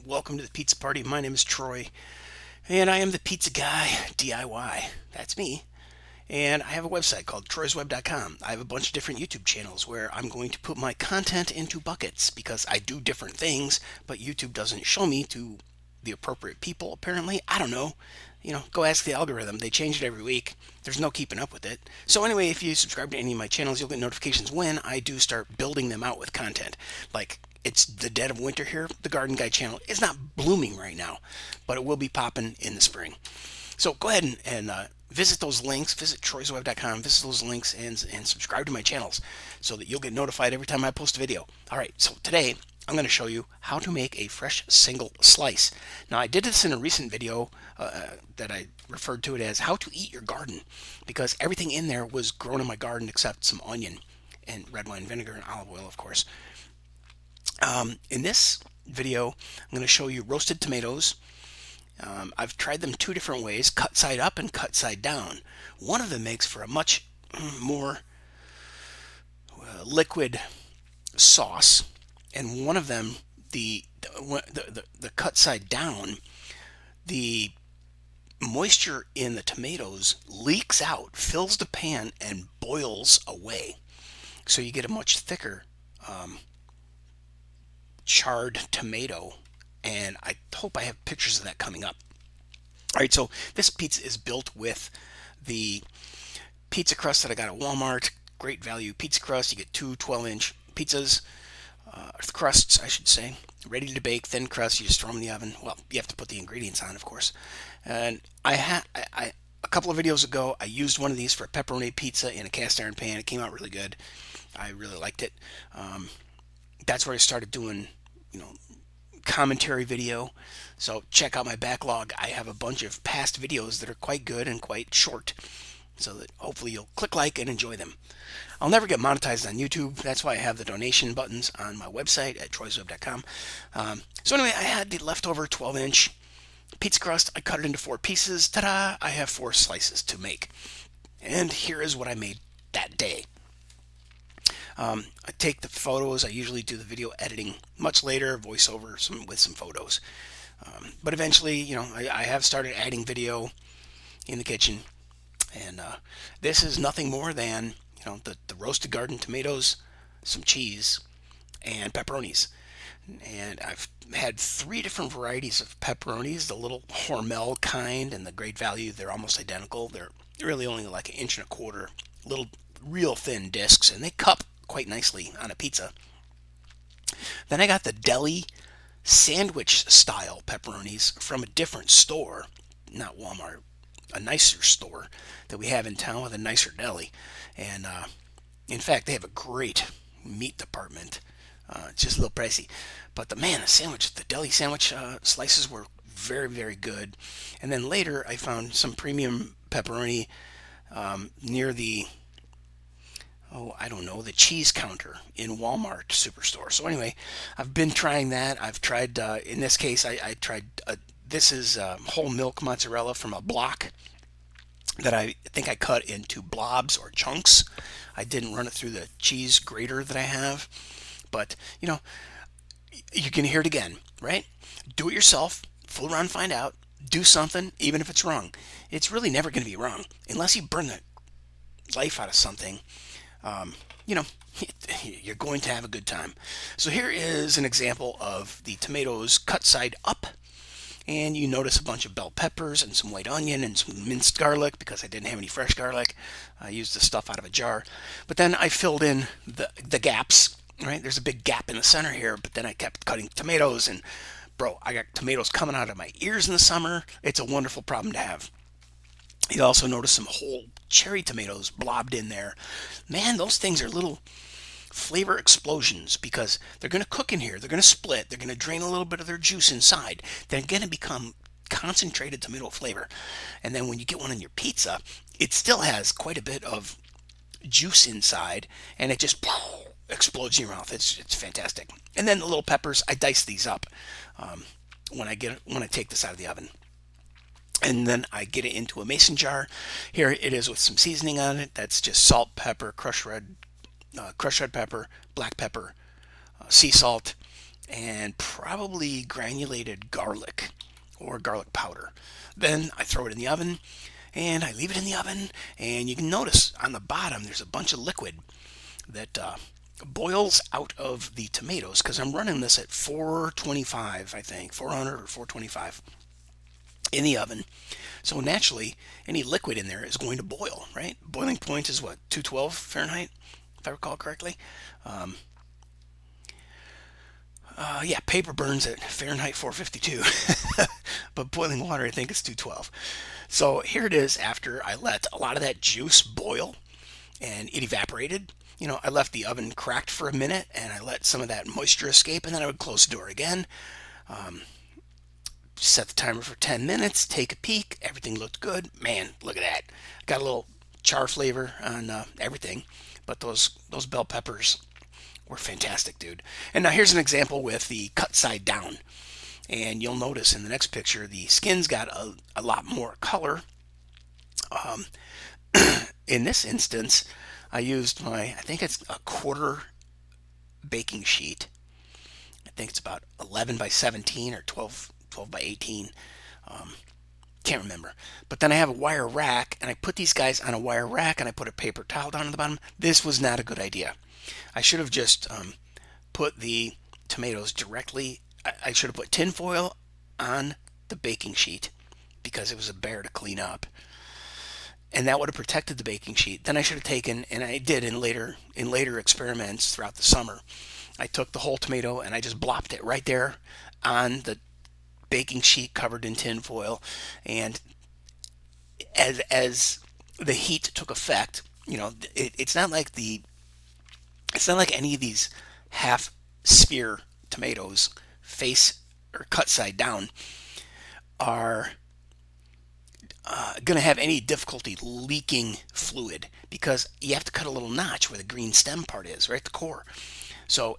welcome to the pizza party. My name is Troy, and I am the pizza guy, DIY. That's me. And I have a website called troysweb.com. I have a bunch of different YouTube channels where I'm going to put my content into buckets because I do different things, but YouTube doesn't show me to the appropriate people, apparently. I don't know. Go ask the algorithm. They change it every week. There's no keeping up with it. So anyway, if you subscribe to any of my channels, you'll get notifications when I do start building them out with content. Like, it's the dead of winter here. The Garden Guy channel is not blooming right now, but it will be popping in the spring. So go ahead and visit those links. Visit troysweb.com. Visit those links and subscribe to my channels so that you'll get notified every time I post a video. All right, so today I'm going to show you how to make a fresh single slice. Now, I did this in a recent video that I referred to it as how to eat your garden, because everything in there was grown in my garden except some onion and red wine vinegar and olive oil, of course. In this video, I'm going to show you roasted tomatoes. I've tried them two different ways, cut side up and cut side down. One of them makes for a much more liquid sauce, and one of them, the cut side down, the moisture in the tomatoes leaks out, fills the pan, and boils away. So you get a much thicker charred tomato, and I hope I have pictures of that coming up. All right, so this pizza is built with the pizza crust that I got at Walmart. Great value pizza crust. You get two 12-inch pizzas, crusts, I should say, ready to bake, thin crust. You just throw them in the oven. Well, you have to put the ingredients on, of course. And I a couple of videos ago, I used one of these for a pepperoni pizza in a cast iron pan. It came out really good. I really liked it. That's where I started doing, commentary video. So check out my backlog. I have a bunch of past videos that are quite good and quite short, so that hopefully you'll click like and enjoy them. I'll never get monetized on YouTube. That's why I have the donation buttons on my website at troysweb.com. So anyway, I had the leftover 12-inch pizza crust. I cut it into 4 pieces. Ta-da! I have 4 slices to make. And here is what I made that day. I take the photos. I usually do the video editing much later, voiceover with some photos. But eventually, I have started adding video in the kitchen. And this is nothing more than, the roasted garden tomatoes, some cheese, and pepperonis. And I've had 3 different varieties of pepperonis, the little Hormel kind and the Great Value. They're almost identical. They're really only like 1.25 inch, little real thin discs, and they cup quite nicely on a pizza. Then I got the deli sandwich style pepperonis from a different store, not Walmart, a nicer store that we have in town with a nicer deli. And in fact, they have a great meat department. It's just a little pricey, but the deli sandwich slices were very, very good. And then later I found some premium pepperoni near the the cheese counter in Walmart Superstore. So anyway, I've been trying that. I've tried, in this case, I tried, this is whole milk mozzarella from a block that I think I cut into blobs or chunks. I didn't run it through the cheese grater that I have. But, you can hear it again, right? Do it yourself. Fool around, find out. Do something, even if it's wrong. It's really never going to be wrong unless you burn the life out of something. You're going to have a good time. So here is an example of the tomatoes cut side up. And you notice a bunch of bell peppers and some white onion and some minced garlic because I didn't have any fresh garlic. I used the stuff out of a jar. But then I filled in the gaps, right? There's a big gap in the center here, but then I kept cutting tomatoes. And, I got tomatoes coming out of my ears in the summer. It's a wonderful problem to have. You also notice some whole cherry tomatoes blobbed in there. Man, those things are little flavor explosions because they're going to cook in here. They're going to split. They're going to drain a little bit of their juice inside. They're going to become concentrated tomato flavor. And then when you get one on your pizza, it still has quite a bit of juice inside, and it just explodes in your mouth. It's fantastic. And then the little peppers, I dice these up when I take this out of the oven. And then I get it into a mason jar. Here it is with some seasoning on it. That's just salt, pepper, crushed red pepper, black pepper, sea salt, and probably granulated garlic or garlic powder. Then I throw it in the oven and I leave it in the oven. And you can notice on the bottom there's a bunch of liquid that boils out of the tomatoes because I'm running this at 425, I think, 400 or 425 in the oven. So naturally, any liquid in there is going to boil, right? Boiling point is what, 212 Fahrenheit, if I recall correctly. Um, yeah, paper burns at Fahrenheit 452, but boiling water, I think, is 212. So here it is after I let a lot of that juice boil and it evaporated. I left the oven cracked for a minute and I let some of that moisture escape, and then I would close the door again. Set the timer for 10 minutes, take a peek. Everything looked good. Man, look at that. Got a little char flavor on everything, but those bell peppers were fantastic, dude. And now here's an example with the cut side down. And you'll notice in the next picture, the skin's got a lot more color. Um, in this instance, I used I think it's a quarter baking sheet. I think it's about 11 by 17 or 12 by 18. Um, can't remember. But then I have a wire rack, and I put these guys on a wire rack, and I put a paper towel down on the bottom. This was not a good idea. I should have just put the tomatoes directly. I should have put tin foil on the baking sheet because it was a bear to clean up, and that would have protected the baking sheet. Then I should have taken, and I did in later experiments throughout the summer, I took the whole tomato and I just blopped it right there on the baking sheet covered in tin foil, and as the heat took effect, it's not like any of these half sphere tomatoes face or cut side down are going to have any difficulty leaking fluid because you have to cut a little notch where the green stem part is, right at the core. So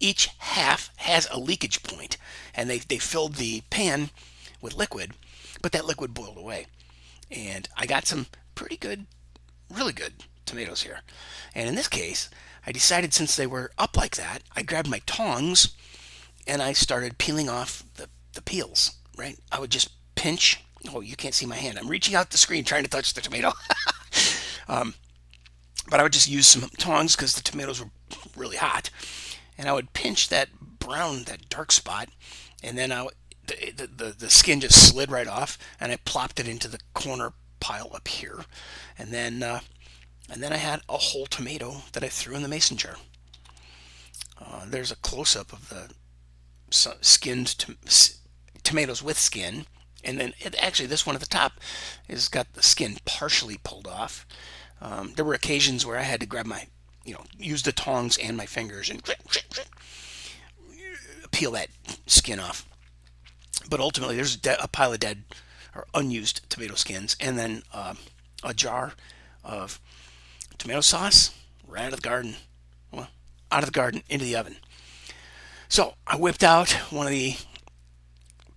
each half has a leakage point, and they filled the pan with liquid, but that liquid boiled away. And I got some pretty good, really good tomatoes here. And in this case, I decided since they were up like that, I grabbed my tongs and I started peeling off the peels, right? I would just pinch. Oh, you can't see my hand. I'm reaching out the screen trying to touch the tomato. um, but I would just use some tongs because the tomatoes were really hot. And I would pinch that brown, that dark spot, and then the skin just slid right off, and I plopped it into the corner pile up here. And then I had a whole tomato that I threw in the mason jar. There's a close-up of the tomatoes with skin, and then actually this one at the top has got the skin partially pulled off. There were occasions where I had to grab use the tongs and my fingers and peel that skin off. But ultimately, there's a pile of dead or unused tomato skins, and then a jar of tomato sauce right out of the garden. Well, out of the garden into the oven. So I whipped out one of the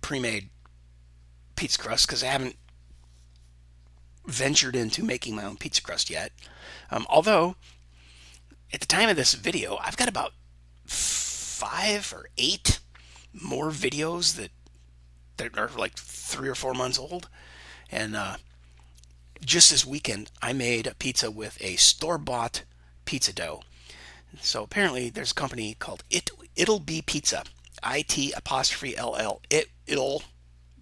pre-made pizza crusts because I haven't ventured into making my own pizza crust yet. Although, at the time of this video, I've got about 5 or 8 more videos that are like 3 or 4 months old. And just this weekend, I made a pizza with a store-bought pizza dough. So apparently, there's a company called It'll Be Pizza, IT''LL. It'll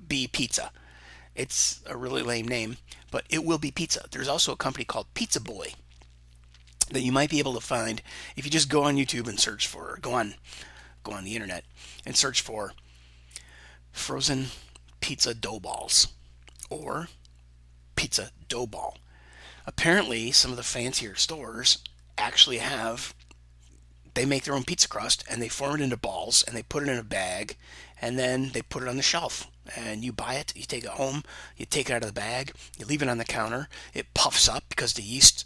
Be Pizza. It's a really lame name, but it will be pizza. There's also a company called Pizza Boy that you might be able to find if you just go on YouTube and search for, or go on the internet and search for frozen pizza dough balls or pizza dough ball. Apparently, some of the fancier stores actually they make their own pizza crust and they form it into balls and they put it in a bag and then they put it on the shelf. And you buy it, you take it home, you take it out of the bag, you leave it on the counter, it puffs up because the yeast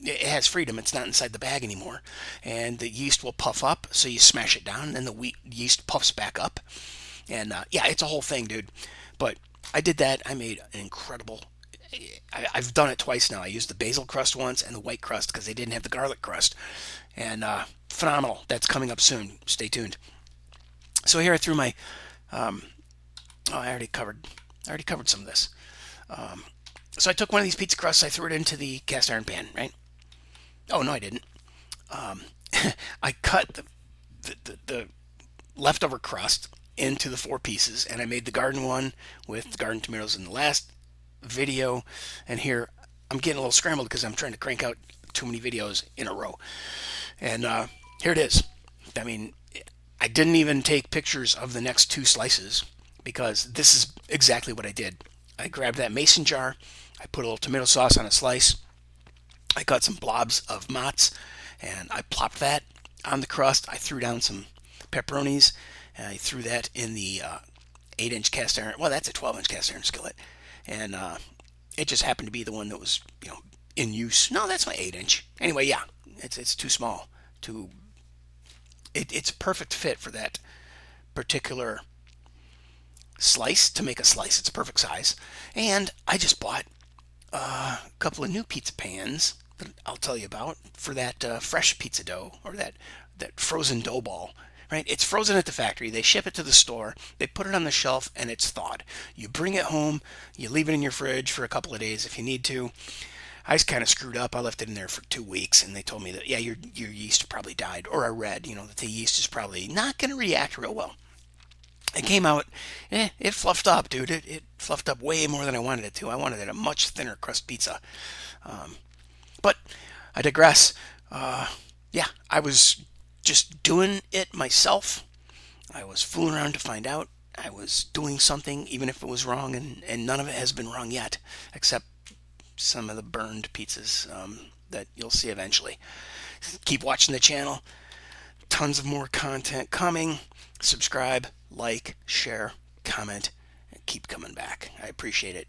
it has freedom, it's not inside the bag anymore. And the yeast will puff up, so you smash it down, and then the yeast puffs back up. And yeah, it's a whole thing, dude. But I did that, I made an incredible, I've done it twice now. I used the basil crust once and the white crust because they didn't have the garlic crust. And phenomenal. That's coming up soon. Stay tuned. So here I threw my. Oh, I already covered some of this. So I took one of these pizza crusts. I threw it into the cast iron pan. Right? Oh no, I didn't. I cut the leftover crust into the 4 pieces, and I made the garden one with the garden tomatoes in the last video. And here I'm getting a little scrambled because I'm trying to crank out too many videos in a row. And here it is. I mean, I didn't even take pictures of the next 2 slices because this is exactly what I did. I grabbed that mason jar, I put a little tomato sauce on a slice, I got some blobs of mozz, and I plopped that on the crust. I threw down some pepperonis, and I threw that in the 8-inch cast iron. Well, that's a 12-inch cast iron skillet, and it just happened to be the one that was, in use. No, that's my 8-inch. Anyway, yeah, it's too small. It's a perfect fit for that particular slice to make a slice. It's a perfect size, and I just bought a couple of new pizza pans that I'll tell you about for that fresh pizza dough or that frozen dough ball. Right? It's frozen at the factory. They ship it to the store. They put it on the shelf and it's thawed. You bring it home. You leave it in your fridge for a couple of days if you need to. I just kind of screwed up. I left it in there for 2 weeks, and they told me that your yeast probably died. Or I read, that the yeast is probably not going to react real well. It came out, it fluffed up, dude. It fluffed up way more than I wanted it to. I wanted it a much thinner crust pizza. But I digress. Yeah, I was just doing it myself. I was fooling around to find out. I was doing something, even if it was wrong, and none of it has been wrong yet, except some of the burned pizzas that you'll see eventually. Keep watching the channel. Tons of more content coming. Subscribe, like, share, comment, and keep coming back. I appreciate it.